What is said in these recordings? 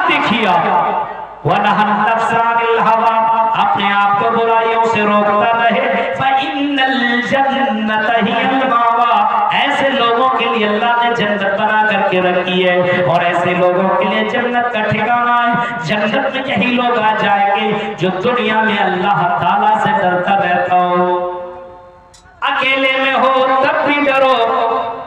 عادی کیا وَنَهَى النَّفْسَ عَنِ الْهَوَىٰ اپنے آپ کو برائیوں سے روکتا رہے فَإِنَّ الْجَنَّةَ هِيَ الْمَأْوَىٰ ایسے لوگوں کے لیے اللہ نے جنت بنا کر کے رکھی ہے اور ایسے لوگوں کے لیے جنت کا ٹھکانہ ہے جنت میں یہی لوگ آ جائیں گے جو دنیا میں اللہ تعالیٰ سے ڈرتا رہتا ہو اکیلے میں ہو تب بھی ڈرو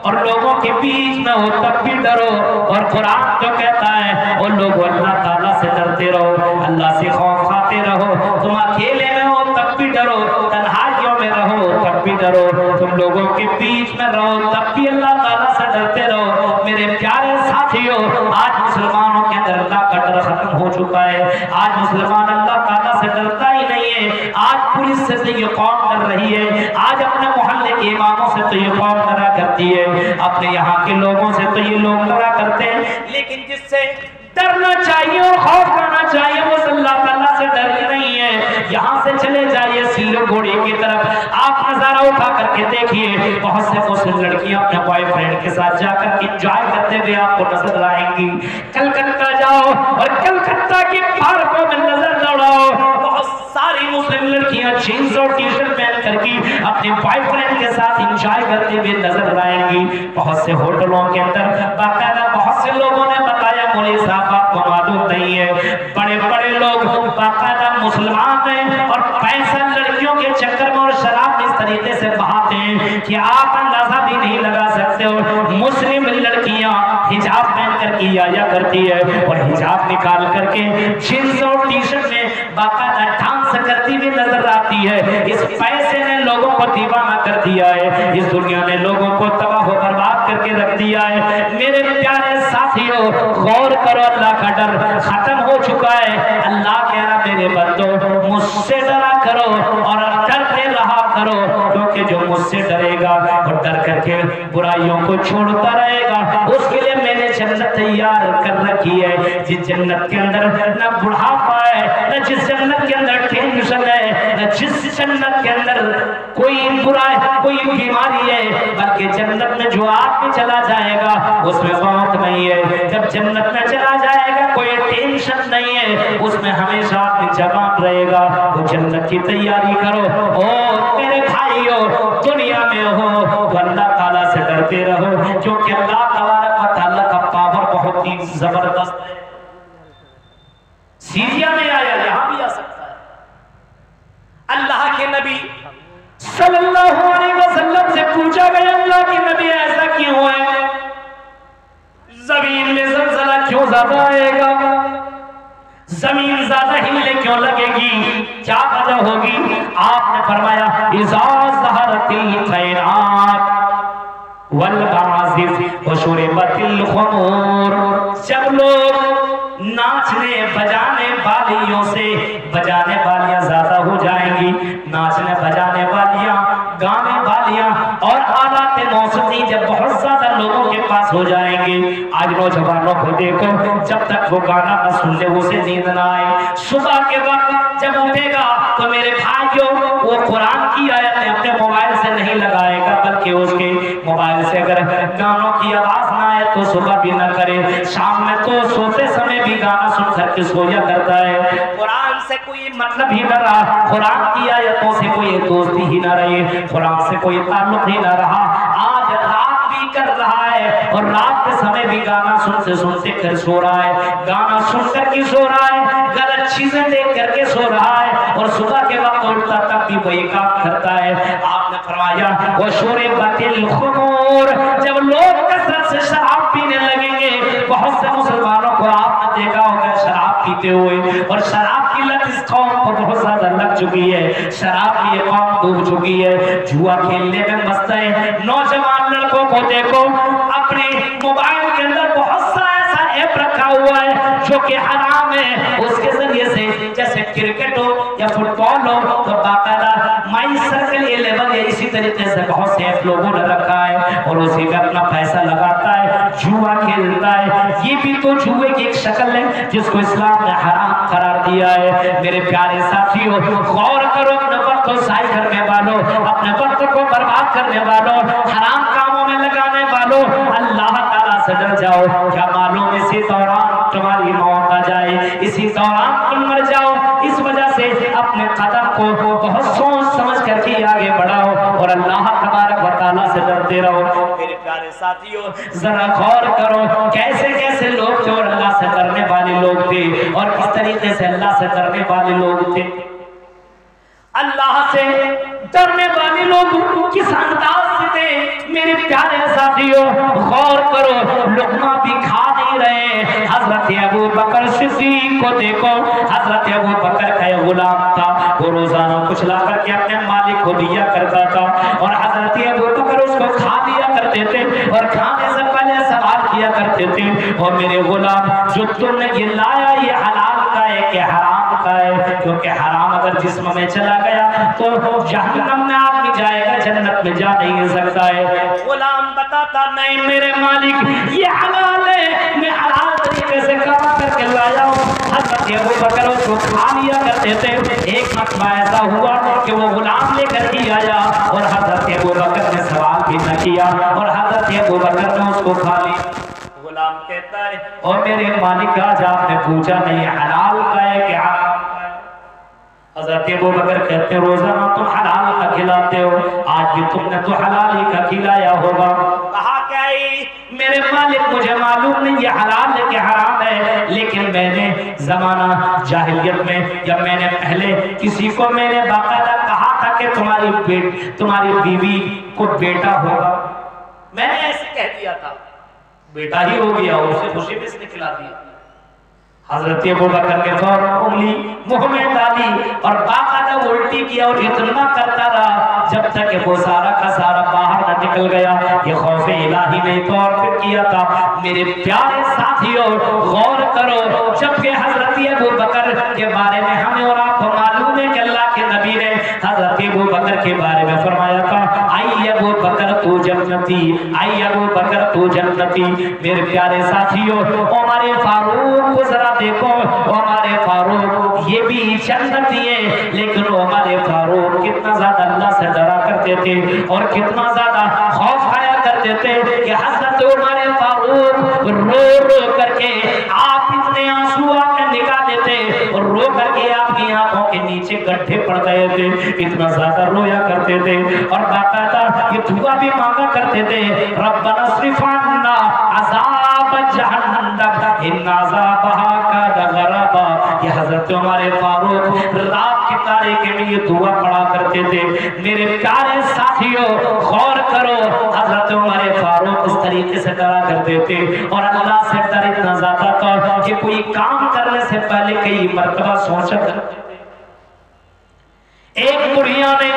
اور لوگوں کے بیچ میں ہو تب بھی ڈرو اور قرآن جو کہتا ہے وہ لوگ اللہ تعالیٰ سے ڈرتے رہو اللہ سے خوف کھاتے رہو تم اکیلے میں ہو تب بھی ڈرو تنہائیوں میں رہو تب بھی ڈرو تم لوگوں کے بیچ میں رہو تب بھی اللہ تعالیٰ سے ڈرتے رہو میرے پیارے ساتھیوں آج مسلمانوں کے اندر اللہ کا ڈر ختم ہو چکا ہے آج مسلمان اللہ تعالیٰ سے ڈرتا ہی نہیں ہے آج پولیس سے تو یہ قوم ڈر رہی ہے آج اپنے محلے کے اماموں سے تو یہ قوم ڈرا کرتی ہے اپنے یہاں کے لوگوں سے تو یہ لوگ ڈرا کرتے ہیں لیکن جس سے ڈرنا چاہیے اور خوف کرنا چاہیے وہ اللہ تعالیٰ سے ڈر نہیں ہے یہاں سے چلے جائیے سیلو گھوڑی کی طرف آپ نظارہ اٹھا کر کے دیکھیے بہت سے مسلم لڑکیاں اپنے بوائے فرینڈ کے ساتھ جا کر انجوائے کرتے ہوئے آپ کو نظر آئیں گی کلکتہ جاؤ اور کلکتہ کے پارکوں میں نظر دوڑاؤ بہت ساری مسلم لڑکیاں جینز اور ٹی شرٹ پہن کر کے اپنے بوائے فرینڈ کے ساتھ انجوائے کرتے ہوئے نظر آئیں گی بہت سے ہوٹلوں کے اندر باقاعدہ بہت سے لوگوں نے بتایا مولوی صاحب آپ کو معلوم نہیں ہے بڑے بڑے لوگ باقاعدہ مسلمان ہیں اور پیسہ لڑکیوں کے چکر میں اور شراب اس طریقے سے بہاتے ہیں کہ آپ اندازہ بھی نہیں لگا سکتے ہو مسلم لڑکیاں حجاب پہن کر کے آیا کرتی ہے اور حجاب نکال کر کے جینز اور ٹی شرٹ میں باقاعدہ ڈانس کرتی ہوئی نظر آتی ہے اس پیسے نے لوگوں کو دیوانہ کر دیا ہے اس دنیا نے لوگوں کو تباہ و برباد کر کے رکھ دیا ہے میرے پیارے ساتھیوں غور کرو اللہ کا ڈر ختم ہو چکا ہے اللہ کہہ رہا میرے بندو مجھ سے ڈرا کرو اور ڈرتے رہا کرو کیونکہ جو مجھ سے ڈرے گا اور ڈر کر کے برائیوں کو چھوڑتا رہے گا اس کے لیے میں نے جنت تیار کر رکھی ہے جس جنت کے اندر نہ بڑھاپا ہے نہ جس جنت کے اندر ٹینشن ہے نہ جس جنت کے اندر کوئی برائی کوئی بیماری ہے بلکہ جنت میں جو آدمی چلا جائے گا اس میں موت نہیں ہے جب جنت میں چلا جائے گا کوئی ٹینشن نہیں ہے اس میں ہمیشہ آدمی جوان رہے گا وہ جنت کی تیاری کرو او میرے بھائیو دنیا میں ہو تو اللہ تعالیٰ سے ڈرتے رہو کیونکہ اللہ تعالیٰ کا پاور بہت ہی زبردست ہے سیریا میں آیا یہاں بھی آ سکتا ہے اللہ کے نبی صلی اللہ علیہ وسلم سے پوچھا گیا اللہ کے نبی ایسا کیوں ہے زمین میں زلزلہ کیوں زیادہ آئے گا زمین زیادہ ہلنے کیوں لگے گی کیا وجہ ہوگی آپ نے فرمایا اذا ظہرت الخیرات والمعازف وشربت الخمور جب لوگ ناچنے بجانے والیوں سے بجانے والیاں زیادہ ہو جائیں گی ناچنے بجانے والیاں گانے والیاں اور آلات موسیقی جب بہت زیادہ لوگوں کے پاس ہو جائیں گے آج نوجوانوں کو دیکھو جب تک وہ گانا نہ سن لے اسے نیند نہ آئے صبح کے وقت جب اٹھے گا تو میرے بھائیوں وہ قرآن کی آیتیں اپنے موبائل سے نہیں لگائے گا بلکہ اس کے موبائل سے اگر گانوں کی آواز نہ آئے تو صبح بھی نہ کرے شام میں تو سوتے سمے بھی گانا سن کر کے سویا کرتا ہے قرآن سے کوئی مطلب ہی نہ رہا قرآن کی آیتوں سے کوئی دوستی ہی نہ رہی قرآن سے کوئی تعلق ہی نہ رہا آج رات بھی کر رہا ہے اور رات کے سمے بھی گانا سنتے کر سو رہا ہے گانا سن کر کے سو رہا ہے غلط چیزیں دیکھ کر کے سو رہا ہے اور صبح کے وقت اٹھتا تب بھی وہی کام کرتا ہے آپ نے فرمایا وشربت الخمور جب لوگ کثرت سے شراب پینے لگیں گے بہت سے مسلمانوں کو آپ نے دیکھا ہوگا شراب پیتے ہوئے اور شراب کی لت اس قوم کو بہت زیادہ لگ چکی ہے شراب کی یہ قوم ڈوب چکی ہے جوا کھیلنے میں مست ہے نوجوان لڑکوں کو دیکھو اپنے موبائل کے اندر بہت سا ایسا ایپ رکھا ہوا ہے جو کہ حرام ہے اس کے ذریعے سے جیسے کرکٹ ہو یا فٹ بال ہو تو باقاعدہ مائی سرکل 11 یا اسی طریقے سے بہت سے ایپ لوگوں نے رکھا ہے اور اسی میں اپنا پیسہ لگاتا ہے جوا کھیلتا ہے یہ بھی تو جوئے کی ایک شکل ہے جس کو اسلام نے حرام قرار دیا ہے میرے پیارے ساتھیوں غور کرو اپنے وقت کو ضائع کرنے والوں اپنے وقت کو برباد کرنے والوں حرام کاموں میں لگانے والوں اللہ تعالیٰ سے ڈر جاؤ کیا معلوم اسی دوران تمہاری موت آ جائے اسی دوران تم مر جاؤ، اس وجہ سے اپنے قدم کو بہت سوچ سمجھ کر کے آگے بڑھاؤ اور اللہ تبارک و تعالیٰ سے ڈرتے رہو۔ میرے پیارے ساتھیوں ذرا غور کرو کیسے کیسے لوگ تھے اور اللہ سے ڈرنے والے لوگ تھے، اور کس طریقے سے اللہ سے ڈرنے والے لوگ تھے۔ اللہ سے ڈرنے والے لوگ کس انداز سے تھے میرے پیارے ساتھیوں، غور کرو۔ لقمہ بھی کھا نہیں رہے۔ حضرت ابو بکر صدیق کو دیکھو، حضرت ابو بکر کا یہ غلام تھا، وہ روزانہ کچھ لا کر کے اپنے مالک کو دیا کرتا تھا، اور حضرت ابو بکر اس کو کھا دیا کرتے تھے، اور کھانے سے پہلے سوال کیا کرتے تھے، اور میرے غلام جو تم نے یہ لایا یہ حلال کا ہے کہ حرام کا ہے؟ کیونکہ حرام اگر جسم میں چلا گیا تو جہنم میں آدمی جائے گا، جنت میں جا نہیں سکتا ہے۔ غلام بتاتا نہیں میرے مالک یہ حلال ہے، میں حلال طریقے سے کما کر کے لایا ہوں۔ حضرت ابو بکر اس کو کھا لیا کرتے تھے۔ ایک مرتبہ ایسا ہوا کہ وہ غلام لے کر کے آیا اور حضرت ابو بکر نے سوال بھی نہ کیا اور حضرت ابو بکر نے اس کو کھا لیا۔ غلام کہتا ہے اور میرے مالک آج آپ نے پوچھا نہیں حلال کا ہے کہ حرام کا ہے؟ حضرت ابو بکر کہتے ہیں روزانہ تم حلال کا کھلاتے ہو، آج بھی تم نے تو حلال ہی کا کھلایا ہوگا۔ کہا کیا میرے مالک مجھے معلوم نہیں یہ حلال ہے کہ حرام ہے، لیکن میں نے زمانہ جاہلیت میں جب میں نے پہلے کسی کو میں نے باقاعدہ کہا تھا کہ تمہاری بیوی کو بیٹا ہوگا، میں نے ایسے کہہ دیا تھا، بیٹا ہی ہو گیا، اسے خوشی میں اس نے کھلا دیا۔ حضرت ابو بکر نے فوراً انگلی منہ میں ڈالی اور باقاعدہ الٹی کیا اور اتنا کرتا رہا جب تک کہ وہ سارا کا سارا باہر نہ نکل گیا۔ یہ خوف الہی نے طور پر کیا تھا۔ میرے پیارے ساتھیوں غور کرو، جبکہ حضرت ابو بکر کے بارے میں ہمیں اور آپ کو معلوم ہے کہ اللہ کے نبی نے حضرت ابو بکر کے بارے میں فرمایا تھا اے ابو بکر تو جنتی، اے ابو بکر تو جنتی۔ میرے پیارے ساتھیوں عمر فاروق کو ذرا دیکھو، ہمارے فاروق یہ بھی جنتی ہے، لیکن ہمارے فاروق کتنا زیادہ اللہ سے ڈرا کرتے تھے اور کتنا زیادہ خوف کھایا کرتے تھے کہ حضرت ہمارے فاروق رو رو کر کے آپ اتنے آنسو آپ نے نکالے تھے اور رو کر کے آپ کی آنکھوں کے نیچے گڈھے پڑ گئے تھے، اتنا زیادہ رویا کرتے تھے اور باقاعدہ یہ دعا بھی مانگا کرتے تھے ربنا اصرف عنا عذاب جہنم ان عذابها كان غراقا۔ یہ حضرت ہمارے فاروق رات کی تاریکی میں یہ دعا پڑھا کرتے تھے۔ میرے پیارے ساتھیوں غور کرو، حضرت ہمارے فاروق اس طریقے سے ڈرا کرتے تھے اور اللہ سے ڈر اتنا زیادہ تھا کہ کوئی کام کرنے سے پہلے کئی مرتبہ سوچا کرتے تھے۔ ایک بڑھیا نے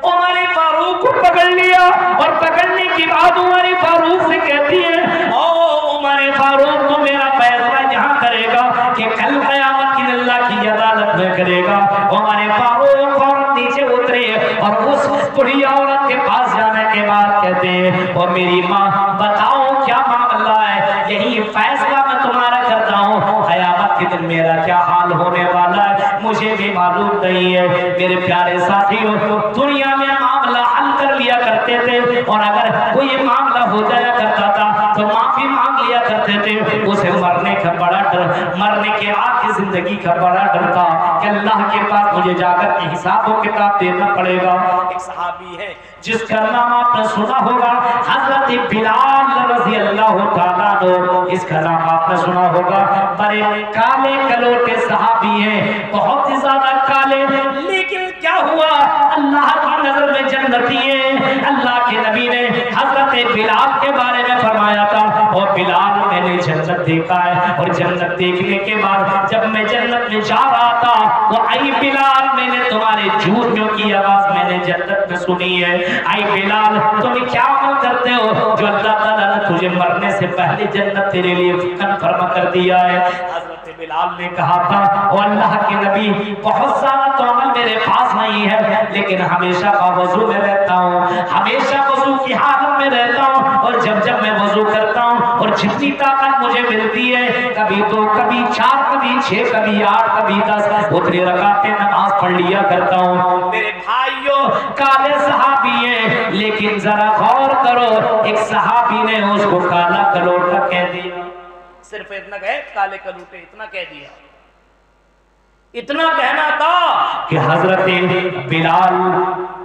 عمر فاروق کو پکڑ لیا اور پکڑنے کے بعد عمر فاروق سے کہتی ہے او عمر فاروق تو میرا فیصلہ یہاں کرے گا کہ کل قیامت کی اللہ کی عدالت میں کرے گا۔ عمر فاروق فوراً نیچے اترے اور اس بڑھیا عورت کے پاس جانے کے بعد کہتے ہیں اور میری ماں بتاؤ کیا معاملہ ہے، یہی فیصلہ میں تمہارا کرتا ہوں، قیامت کے دن میرا کیا حال ہونے والا ہے مجھے بھی معلوم نہیں ہے۔ میرے پیارے ساتھیوں دنیا میں معاملہ حل کر لیا کرتے تھے اور اگر کوئی معاملہ ہو جایا کرتا تھا تو معافی مانگ لیا کرتے تھے، اسے مرنے کا بڑا ڈر، مرنے کے بعد کی زندگی کا بڑا ڈر تھا کہ اللہ کے پاس مجھے جا کر کے حساب و کتاب دینا پڑے گا۔ ایک صحابی ہے جس کا نام آپ نے سنا ہوگا حضرت بلال رضی اللہ تعالیٰ عنہ، اس کا نام آپ نے سنا ہوگا، بڑے کالے کلوٹے صحابی ہیں، بہت ہی زیادہ کالے، لیکن کیا ہوا اللہ کی نظر میں جنتی ہے۔ اللہ کے نبی نے حضرت بلال کے بارے میں فرمایا تھا اور بلال میں نے جنت دیکھا ہے اور جنت دیکھنے کے بعد جب میں جنت میں جا رہا تھا تو اے بلال میں نے تمہارے جوتوں کی آواز میں نے جنت میں سنی ہے۔ اے بلال تم کیا عمل کرتے ہو جو اللہ تعالیٰ نے تجھے مرنے سے پہلے جنت تیرے لیے کنفرم کر دیا ہے؟ حضرت بلال نے کہا تھا او اللہ کے نبی بہت زیادہ تو عمل میرے پاس نہیں ہے لیکن ہمیشہ وضو میں رہتا ہوں، ہمیشہ وضو کی حالت میں رہتا ہوں اور جب میں وضو کرتا ہوں اور جتنی طاقت مجھے ملتی ہے کبھی 2 کبھی 4 کبھی 6 کبھی 8 کبھی 10 اتنی رکعتیں نماز پڑھ لیا کرتا ہوں۔ میرے بھائیوں کالے صحابی ہیں لیکن ذرا غور کرو ایک صحابی نے اس کو کالا کلوٹا کہہ دیا، صرف اتنا کہے کالے کلوٹے اتنا کہہ دیا، اتنا کہنا تھا کہ حضرت بلال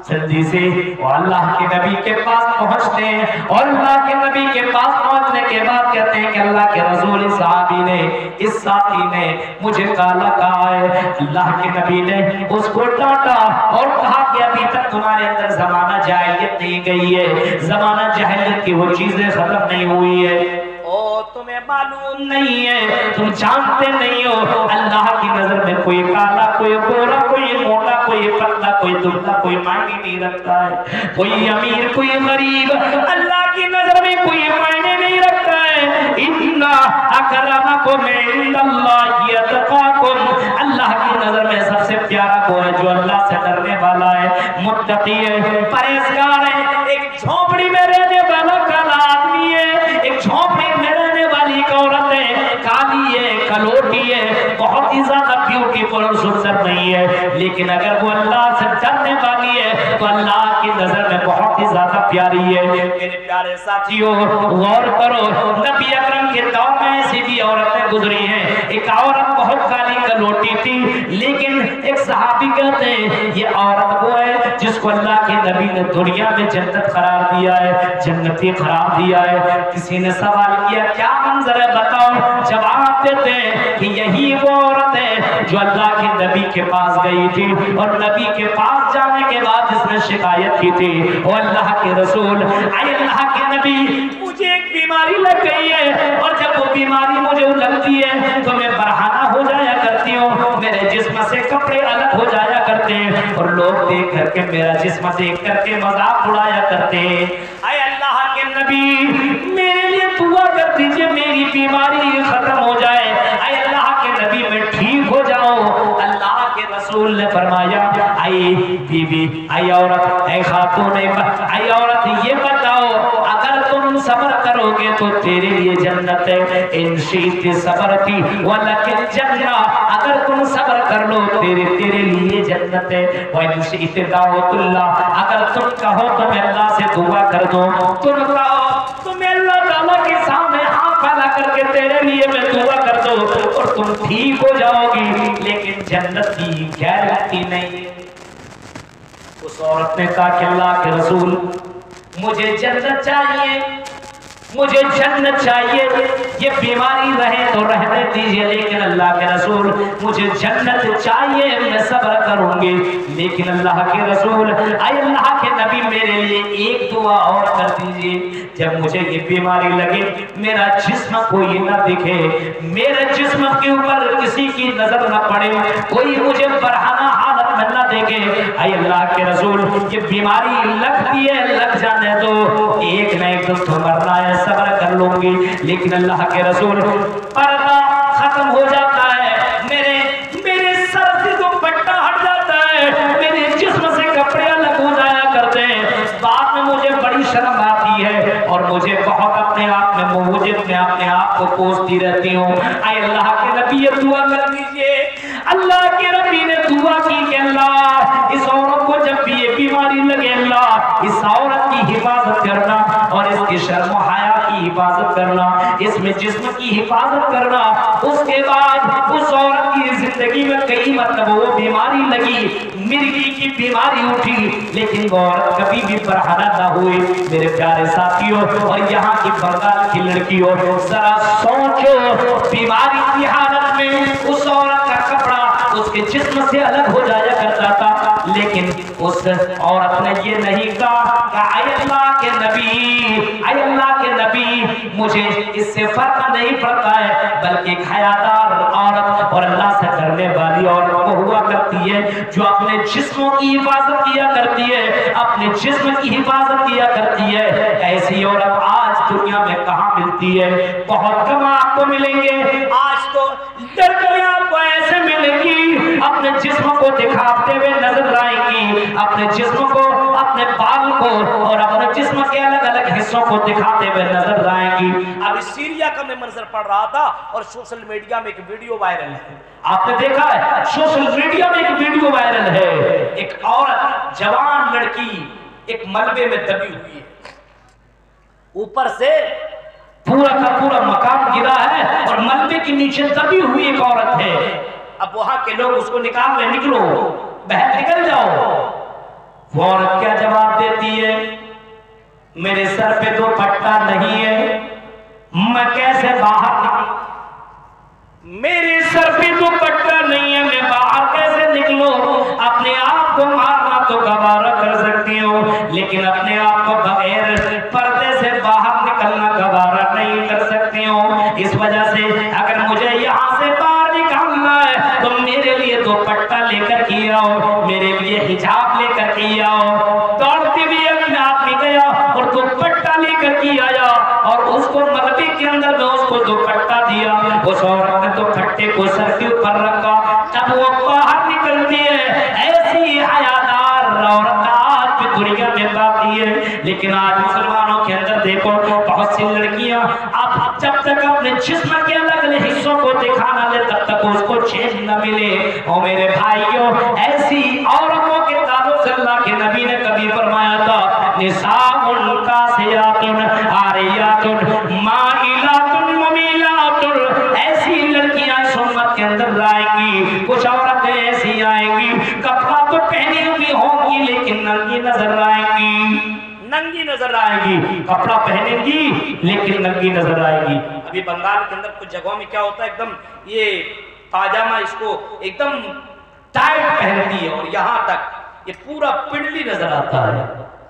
جلدی سے وہ اللہ کے نبی کے پاس پہنچتے ہیں اور اللہ کے نبی کے پاس پہنچنے کے بعد کہتے ہیں کہ اللہ کے رسول صحابی نے اس ساتھی نے مجھے کالا کہا ہے. اللہ کے نبی نے اس کو ڈانٹا اور کہا کہ ابھی تک تمہارے اندر زمانہ جاہلیت نہیں گئی ہے, زمانہ جاہلیت کی وہ چیزیں ختم نہیں ہوئی ہے. او تمہیں معلوم نہیں ہے, تم جانتے نہیں ہو اللہ کی نظر میں کوئی کالا, کوئی گورا, کوئی موٹا, کوئی پتلا, کوئی دبلا, کوئی معنی نہیں رکھتا ہے. کوئی امیر, کوئی غریب, اللہ کی نظر میں کوئی معنی نہیں رکھتا ہے. اِنَّا أَكْرَمَكُمْ عِنْدَ اللَّهِ أَتْقَاكُمْ, اللہ کی نظر میں سب سے پیارا وہ ہے جو اللہ سے ڈرنے والا ہے, متقی ہے, پرہیزگار ہے. ایک جھونپڑی میں رہنے والا کالا آدمی ہے, ایک جھونپڑی میں رہنے والی ایک عورت ہے, کالی ہے, کلوٹی ہے, بہت ہی زیادہ بیوٹیفل اور سندر نہیں ہے, لیکن اگر وہ اللہ سے ڈرنے والی ہے تو اللہ کی نظر میں بہت ہی زیادہ پیاری ہے. میرے پیارے ساتھیوں غور کرو, نبی اکرم کے دور میں ایسی بھی عورتیں گزری ہیں. ایک عورت بہت کالی کلوٹی تھی, لیکن ایک صحابی کہتے ہیں یہ عورت وہ ہے جس کو اللہ کے نبی نے دنیا میں جنت قرار دیا ہے, جنتی قرار دیا ہے. کسی نے سوال کیا کیا منظر ہے بتاؤ, جواب دیتے ہیں کہ یہی وہ عورت ہے جو اللہ کے نبی کے پاس گئی تھی اور نبی کے پاس جانے کے بعد اس نے شکایت کی تھی, او اللہ کے رسول, اے اللہ کے نبی, مجھے ایک بیماری لگ گئی ہے اور جب وہ بیماری مجھے لگتی ہے تو میں برہنہ ہو جایا کرتی ہوں, میرے جسم سے کپڑے الگ ہو جایا کرتے ہیں اور لوگ دیکھ کر کے میرا جسم دیکھ کر کے مذاق اڑایا کرتے ہیں. اے اللہ کے نبی, میرے لیے دعا کر دیجئے میری بیماری ختم ہو جائے. اے اللہ کے نبی, میں ٹھیک ہو جاؤں. اللہ کے رسول نے فرمایا اے بی بی, اے عورت, اے خاتون, اے عورت, یہ بتاؤ اگر تم صبر کرو گے تو تیرے لیے جنت ہے. ان شئت صبرتی ولک الجنہ, اگر تم صبر کر لو تیرے لیے جنت ہے. وان شئت دعوت اللہ, اگر تم کہو تو میں اللہ سے دعا کر دوں, تم کہو تو میں اللہ تعالیٰ کے سامنے ہاتھ پھیلا کر کے تیرے لیے میں دعا کر دوں اور تم ٹھیک ہو جاؤ گی, لیکن جنت کی گارنٹی نہیں. اس عورت نے کہا کہ اللہ کے رسول, مجھے جنت چاہیے, مجھے جنت چاہیے, یہ بیماری رہے تو رہنے دیجئے, لیکن اللہ کے رسول مجھے جنت چاہیے, میں صبر کروں گی. لیکن اللہ کے رسول, اے اللہ کے نبی, میرے لیے ایک دعا اور کر دیجئے. جب مجھے یہ بیماری لگے, میرا جسم کوئی نہ دکھے, میرے جسم کے اوپر کسی کی نظر نہ پڑے, کوئی مجھے برہنہ حالت میں نہ دیکھے. اے اللہ کے رسول, یہ بیماری لگتی ہے, لگ جانے دو, ایک نہ ایک دن تو مرنا ہے, صبر کر لوں گی. لیکن اللہ کے رسول, پردہ ختم ہو جاتا ہے, میرے سر سے دوپٹہ ہٹ جاتا ہے, میرے جسم سے کپڑے الگ ہو جایا کرتے ہیں. بعد میں مجھے بڑی شرم آتی ہے اور مجھے بہت اپنے آپ میں موجود میں اپنے آپ کو کوستی رہتی ہوں. اے اللہ کے نبی, یہ دعا کر دیجئے. اللہ کے نبی نے دعا کی کہ اللہ, اس عورت کو جب بھی یہ بیماری لگے, اللہ اس عورت کی حفاظت کرنا اور اس کی شرم و حیا کی حفاظت کرنا, اس میں جسم کی حفاظت کرنا. اس کے بعد اس عورت کی زندگی میں کئی مرتبہ وہ بیماری لگی, مرگی کی بیماری اٹھی, لیکن وہ عورت کبھی بھی برہنہ نہ ہوئی. میرے پیارے ساتھیوں اور یہاں کی بنگال کی لڑکیوں, ذرا سوچو, بیماری کی حالت میں اس عورت کا کپڑا اس کے جسم سے الگ ہو جایا کرتا تھا, لیکن اس عورت نے یہ نہیں کہا کہ اے اللہ کے نبی, اے اللہ کے نبی, مجھے اس سے فرق نہیں پڑتا ہے, بلکہ ایک حیادار عورت اور اللہ سے ڈرنے والی عورت وہ ہوا کرتی ہے جو اپنے جسموں کی حفاظت کیا کرتی ہے, اپنے جسم کی حفاظت کیا کرتی ہے. ایسی عورت آج دنیا میں کہاں ملتی ہے؟ بہت کم آپ کو ملیں گے. آج تو لڑکیاں آپ کو ایسے ملیں گی, اپنے جسم کو دکھاتے ہوئے نظر آئیں گی, اپنے جسم کو, اپنے بال کو اور اپنے جسم کے الگ الگ حصوں کو دکھاتے ہوئے نظر آئیں گی. ابھی سیریا کا میں منظر پڑھ رہا تھا اور سوشل میڈیا میں ایک ویڈیو وائرل ہے, آپ نے دیکھا ہے, سوشل میڈیا میں ایک ویڈیو وائرل ہے. ایک عورت, جوان لڑکی, ایک ملبے میں دبی ہوئی ہے, اوپر سے پورا کا پورا مکان گرا ہے اور ملبے کے نیچے دبی ہوئی ایک عورت ہے. اب وہاں کے لوگ اس کو نکال لیں، نکلو باہر نکل جاؤ۔ وہ عورت کیا جواب دیتی ہے؟ میرے سر پہ تو پٹا نہیں ہے، میں کیسے باہر نکلوں؟ میرے سر پہ تو پٹا نہیں ہے، میں باہر کیسے نکلوں؟ اپنے آپ کو مارنا تو گوارا کر سکتی ہوں، لیکن اپنے آپ کو بغیر پردے سے باہر نکلنا گوارا نہیں کر سکتی ہوں۔ اس وجہ سے اگر مجھے یہاں سے باہر نکالنا ہے تو میرے لیے تو پٹا لے کر کے آؤ، میرے لیے حجاب لے کر کے آؤ۔ دوڑتے ہوئے اپنے آدمی گیا اور دوپٹا لے کر کے آیا اور اس کو مغربی کے اندر میں اس کو دوپٹا دیا۔ اس عورت نے دوپٹے کو سر کے اوپر رکھا، جب وہ باہر نکلتی ہے ایسی حیادار عورت آج بھی دنیا میں باقی ہے۔ لیکن آج مسلمانوں کے اندر دیکھو بہت سی لڑکیاں اب جب تک اپنے جسم کے الگ الگ حصوں کو دکھانا لے تب تک اس کو چین نہ ملے۔ اور میرے بھائیوں ایسی عورتوں کے تعلق سے اللہ کے نبی نے کبھی فرمایا تھا نساء کاسیات عاریات مائلات ممیلات، ایسی لڑکیاں اس امت کے اندر آئیں گی، کچھ عورتیں ایسی آئیں گی کپڑا تو پہنی ہوئی ہوں گی لیکن ننگی نظر آئیں گی، ننگی نظر آئے گی، کپڑا پہنے گی لیکن ننگی نظر آئے گی۔ ابھی بنگال کے اندر کچھ جگہوں میں کیا ہوتا ہے، ایک دم یہ پاجامہ اس کو ایک دم ٹائٹ پہنتی ہے اور یہاں تک یہ پورا پنڈلی نظر آتا ہے۔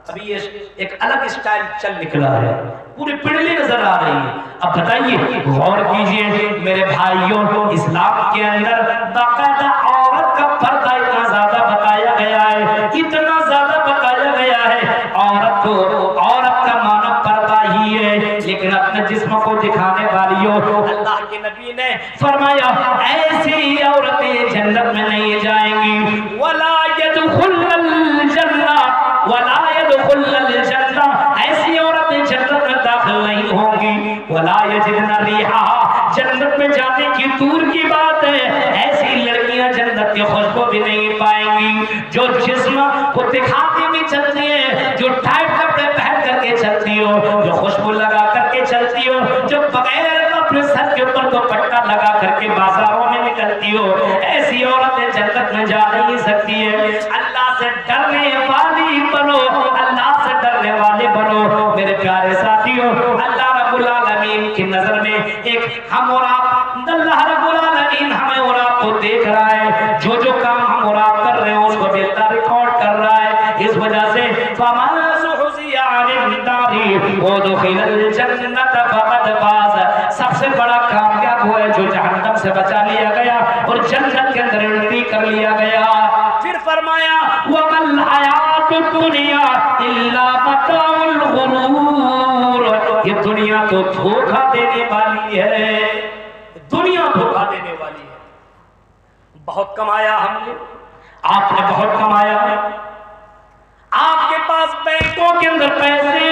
ابھی یہ ایک الگ اسٹائل چل نکلا ہے، پوری پنڈلی نظر آ رہی ہے۔ اب بتائیے غور کیجئے میرے بھائیوں، اسلام کے اندر باقاعدہ عورت کا پردہ اتنا زیادہ بتایا گیا ہے، اتنا زیادہ بتایا گیا ہے۔ عورت کا معنی پردہ ہی ہے، لیکن اپنے جسم کو دکھانے والی ہو، اللہ کے نبی نے فرمایا ایسی عورتیں جنت میں نہیں جائیں گی۔ وَلَا يَدْخُلَّ الْجَنَّةَ وَلَا يَدْخُلَّ الْجَنَّةَ، ایسی عورتیں جنت میں داخل نہیں ہوں گی۔ وَلَا يَجِدْنَ رِيحَهَا، جنت میں جانے کی دور کی بات ہے، ایسی لڑکیاں جنت کی خوشبو بھی نہیں پائیں گی۔ جو جسم کو دکھاتے بھی چلتی ہے، جو ٹائٹ کپڑے پہن کر کے چلتی ہو، جو خوشبو لگا کر کے چلتی ہو، جو بغیر اپنے سر کے اوپر دوپٹا لگا کر کے بازاروں میں نکلتی ہو، ایسی عورتیں جنت میں جا نہیں سکتی ہے۔ اللہ سے ڈرنے والی بنو، اللہ سے ڈرنے والے بنو میرے پیارے ساتھیوں۔ اللہ رب العالمین کی نظر میں ایک ہم اور آپ، اللہ رب العالمین ہمیں اور آپ کو دیکھ رہا ہے، جو جو کام ہم اور آپ کر رہے ہیں اس کو بھی اللہ ریکارڈ کر رہا ہے۔ اس وجہ سے فَمَنْ زُحْزِحَ عَنِ النَّارِ وَأُدْخِلَ الْجَنَّةَ فَقَدْ فَازَ، سب سے بڑا کامیاب وہ ہے جو جہنم سے بچا لیا گیا اور جنت کے اندر انٹری کر لیا گیا۔ پھر فرمایا وَمَا الْحَيَاةُ الدُّنْيَا إِلَّا مَتَاعُ الْغُرُورِ، یہ دنیا تو دھوکہ دینے والی ہے، دنیا دھوکہ دینے والی ہے۔ بہت کمایا ہم نے، آپ نے بہت کمایا ہے، آپ کے پاس بینکوں کے اندر پیسے،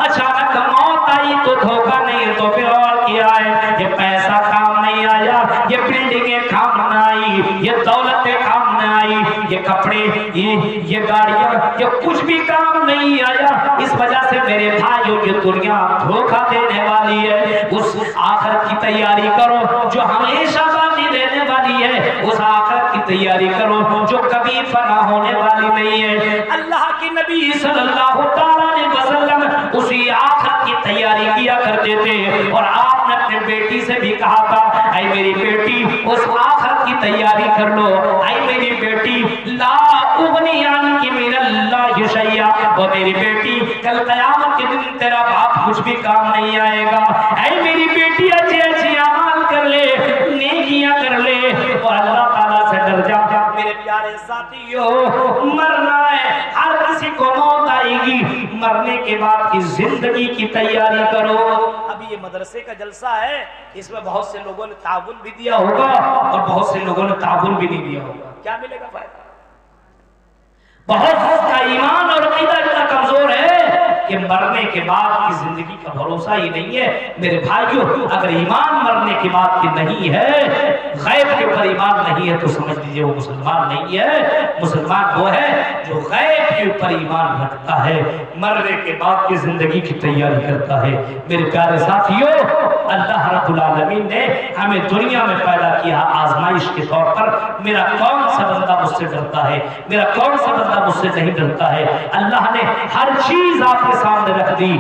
اچانک موت آئی تو دھوکہ نہیں تو پھر اور کیا ہے، یہ پیسہ کام نہیں آیا، یہ بلڈنگیں کام نہ آئی، یہ دولتیں کام نہ آئی، یہ کپڑے، یہ گاڑیاں، یہ کچھ بھی کام نہیں آیا۔ اس وجہ سے میرے بھائیوں یہ دنیا دھوکہ دینے والی ہے۔ اس آخرت کی تیاری کرو جو ہمیشہ باقی رہنے والی ہے، اس آخرت کی تیاری کرو جو کبھی فنا ہونے والی نہیں ہے۔ اللہ کے نبی صلی اللہ علیہ وسلم اسی آخرت کی تیاری کیا کرتے تھے، اور آپ نے اپنے بیٹی سے بھی کہا تھا اے میری بیٹی اس آخرت کی تیاری کر لو، اے میری بیٹی لا اغنی عنک من اللہ شیئا، وہ میری بیٹی کل قیامت کے دن تیرا باپ کچھ بھی کام نہیں آئے گا۔ اے میری بیٹی اچھے اچھے اعمال کر لے، نیکیاں کر لے اور اللہ تعالیٰ سے ڈر جا۔ میرے پیارے ساتھیوں، مرنا ہے، ہر کسی کو موت آئے گی، مرنے کے بعد کی زندگی کی تیاری کرو۔ ابھی یہ مدرسے کا جلسہ ہے، اس میں بہت سے لوگوں نے تعاون بھی دیا ہوگا اور بہت سے لوگوں نے تعاون بھی نہیں دیا ہوگا، کیا ملے گا فائدہ؟ بہت کا ایمان اور عقیدہ اتنا کمزور ہے کہ مرنے کے بعد کی زندگی کا بھروسہ ہی نہیں ہے۔ میرے بھائیوں، اگر ایمان مرنے کے بعد کی نہیں ہے غیب کے اوپر ایمان نہیں ہے تو سمجھ لیجئے وہ مسلمان نہیں ہے۔ مسلمان وہ ہے جو غیب کے اوپر ایمان رکھتا ہے، مرنے کے بعد کی زندگی کی تیاری کرتا ہے۔ میرے پیارے ساتھیوں، اللہ رب العالمین نے ہمیں دنیا میں پیدا کیا آزمائش کے طور پر۔ میرا کون سا بندہ مجھ سے ڈرتا ہے؟ میرا کون سا بندہ مجھ سے نہیں ڈرتا ہے؟ اللہ نے ہر چیز آپ کے سامنے رکھ دی،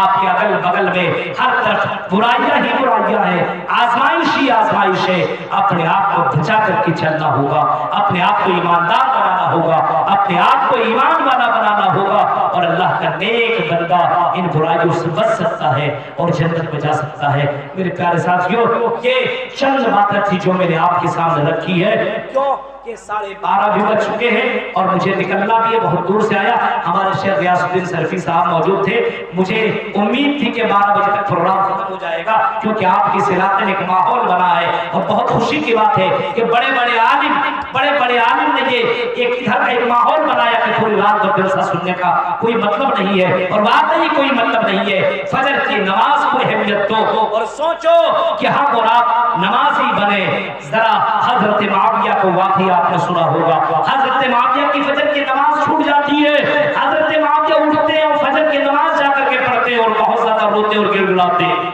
آپ کے اگل بغل میں ہر طرف برائیاں ہی برائیاں ہیں، آزمائش ہی آزمائش ہے۔ اپنے آپ کو بچا کر کے چلنا ہوگا، اپنے آپ کو ایماندار بنانا ہوگا، اپنے آپ کو ایمان والا بنانا ہوگا، اور اللہ کا نیک بندہ ان برائیوں سے بچ سکتا ہے اور جنت میں جا سکتا ہے۔ میرے پیارے ساتھیوں، یہ چند باتیں تھی جو میں نے آپ کے سامنے رکھی ہے، کیوں کہ 12:30 بھی بج چکے ہیں اور مجھے نکلنا بھی ہے، بہت دور سے آیا۔ ہمارے شیخ غیاث الدین سرفی صاحب موجود تھے، مجھے امید تھی کہ 12 بجے تک پروگرام ختم ہو جائے گا، کیونکہ آپ کی علاقے میں ایک ماحول بنا ہے، اور بہت خوشی کی بات ہے کہ بڑے بڑے عالم نے یہ ایک ادھر کا ایک ماحول بنایا کہ پوری رات کو جلسہ سننے کا کوئی مطلب نہیں ہے، اور واقعی کوئی مطلب نہیں ہے۔ فجر کی نماز کو اہمیت دو اور سوچو کہ ہم اور آپ نمازی بنے۔ ذرا حضرت معاویہ کو واقعی آپ نے سنا ہوگا، حضرت معاویہ کی فجر کی نماز چھوٹ جاتی ہے، حضرت معاویہ اٹھتے ہیں اور فجر کی نماز جا کر کے پڑھتے ہیں اور بہت زیادہ روتے اور گڑگڑاتے ہیں،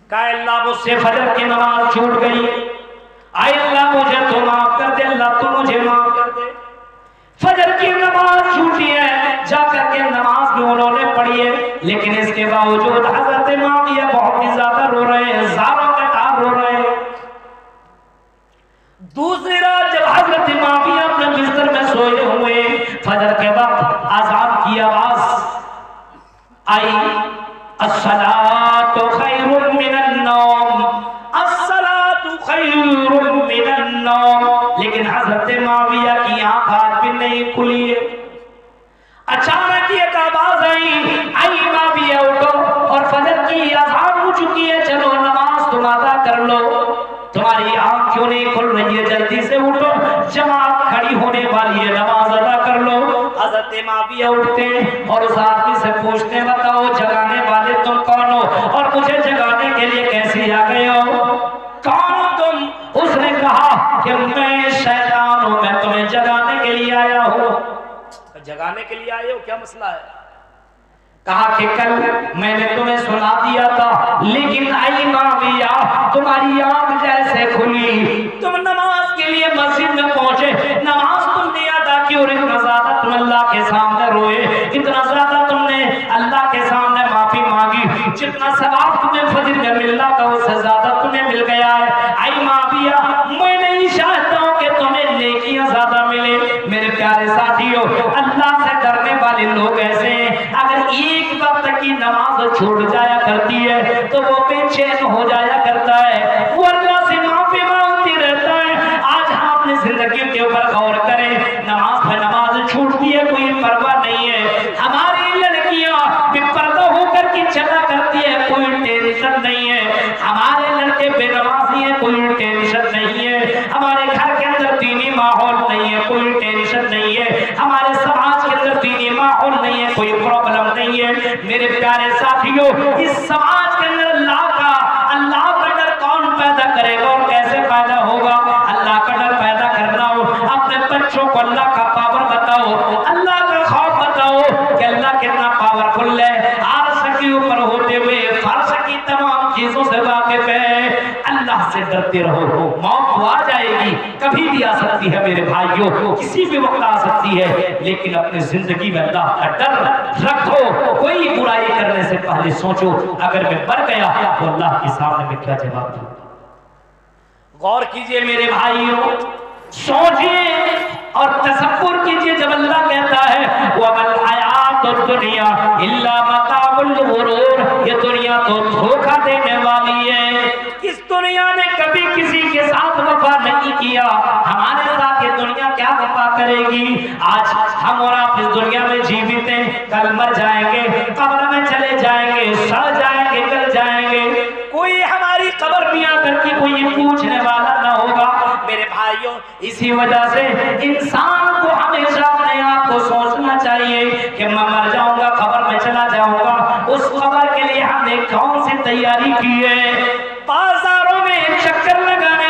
کہا اللہ مجھ سے فجر کی نماز چھوٹ گئی، اے اللہ مجھے تو معاف کر دے، اللہ تو مجھے معاف کر دے۔ فجر کی نماز چھوٹی ہے، جا کر کے نماز بھی انہوں نے پڑھی ہے، لیکن اس کے باوجود حضرت معاویہ بہت ہی زیادہ رو رہے ہیں، زاروں کا تار رو رہے ہیں۔ دوسری رات جب حضرت معاویہ اپنے بستر میں سوئے ہوئے، فجر کے وقت اذان کی آواز آئی، الصلاۃ خیر من النوم، الصلاۃ خیر من النوم، لیکن حضرت معاویہ کی آنکھ آج بھی نہیں کھلی ہے۔ اچانک ایک آواز آئی، اے معاویہ اٹھو، اور فجر کی اذان ہو چکی ہے، چلو نماز تم ادا کر لو، تمہاری آنکھ کیوں نہیں کھل رہی ہے، جلدی سے اٹھو، جماعت کھڑی ہونے والی ہے، نماز ادا کر لو۔ حضرت معاویہ اٹھتے اور اس آدمی سے پوچھتے، بتاؤ جگانے والے تم کون ہو اور مجھے جگانے کے لیے کیسے آ گئے ہو، کون ہو تم؟ اس نے کہا کہ میں شیطان ہوں، میں تمہیں جگانے کے لیے آیا ہوں۔ جگانے کے لیے آئے ہو، کیا مسئلہ ہے؟ کہا کہ کل میں نے تمہیں سنا دیا تھا، لیکن اے معاویہ تمہاری آنکھ جیسے کھلی، تم نماز کے لیے مسجد میں پہنچے، نماز تم نے ادا کی، اور اتنا زیادہ تم اللہ کے سامنے روئے، اتنا زیادہ تم نے اللہ کے سامنے معافی مانگی، جتنا ثواب تمہیں فجر میں ملنا تھا اس سے زیادہ تمہیں مل گیا ہے۔ اے معاویہ میں نہیں چاہتا ہوں کہ تمہیں نیکیاں زیادہ ملے۔ میرے پیارے ساتھیوں، اللہ سے ڈرنے والے لوگ ایسے ہیں، اگر ایک وقت کی نماز چھوڑ جایا کرتی ہے تو وہ بے چین ہو جایا کرتا ہے، وہ اللہ سے معافی مانگتی رہتا ہے۔ آج ہم اپنی زندگی کے اوپر غور کریں، نماز میں نماز چھوٹتی ہے کوئی پرواہ نہیں ہے، ہماری لڑکیاں بے پردہ ہو کر کے چلا کرتی ہے کوئی ٹینشن نہیں ہے، ہمارے لڑکے بے نمازی ہیں کوئی ٹینشن نہیں ہے، ہمارے گھر کے اندر دینی ماحول نہیں ہے کوئی ٹینشن نہیں ہے، ہمارے سماج کے اندر دینی ماحول نہیں ہے کوئی پرابلم نہیں ہے۔ میرے پیارے ساتھیوں، اس سماج کے اندر اللہ کا ڈر کون پیدا کرے گا اور کیسے پیدا ہوگا؟ اللہ کا ڈر پیدا کرنا ہو، اپنے بچوں کو اللہ کا پاور بتاؤ، اللہ کا خوف بتاؤ کہ اللہ کتنا پاورفل ہے، عرش کے اوپر ہوتے ہوئے فرش کی تمام چیزوں سے واقف ہے۔ اللہ سے ڈرتے رہو، موت تو آ جائے گی، کبھی بھی آ سکتی ہے میرے بھائیوں، کسی بھی وقت آ سکتی ہے، لیکن اپنی زندگی میں اللہ کا ڈر رکھو، کوئی برائی کرنے سے پہلے سوچو اگر میں مر گیا تو اللہ کے سامنے میں کیا جواب دوں۔ غور کیجئے میرے بھائیوں، سوچئے اور تصور کیجئے جب اللہ کہتا ہے وَمَا الْحَيَاةُ الدُّنْيَا إِلَّا مَتَاعُ الْغُرُورِ، یہ دنیا تو دھوکہ دینے والی ہے۔ اس دنیا نے کبھی کسی کے ساتھ وفا نہیں کیا، ہمارے ساتھ یہ دنیا کیا وفا کرے گی؟ آج ہم اور آپ اس دنیا میں جیوت ہیں، کل مر جائیں گے، قبر میں چلے جائیں گے، سڑ جائیں گے، گل جائیں گے، کوئی ہماری قبر میں آ کر کے کوئی پوچھنے والا نہ ہوگا۔ میرے بھائیوں، اسی وجہ سے انسان کو ہمیشہ اپنے آپ کو سوچنا چاہیے کہ میں مر جاؤں گا، قبر میں چلا جاؤں گا، اس قبر کے لیے ہم نے کون سی تیاری کی ہے؟ بازاروں میں چکر لگانے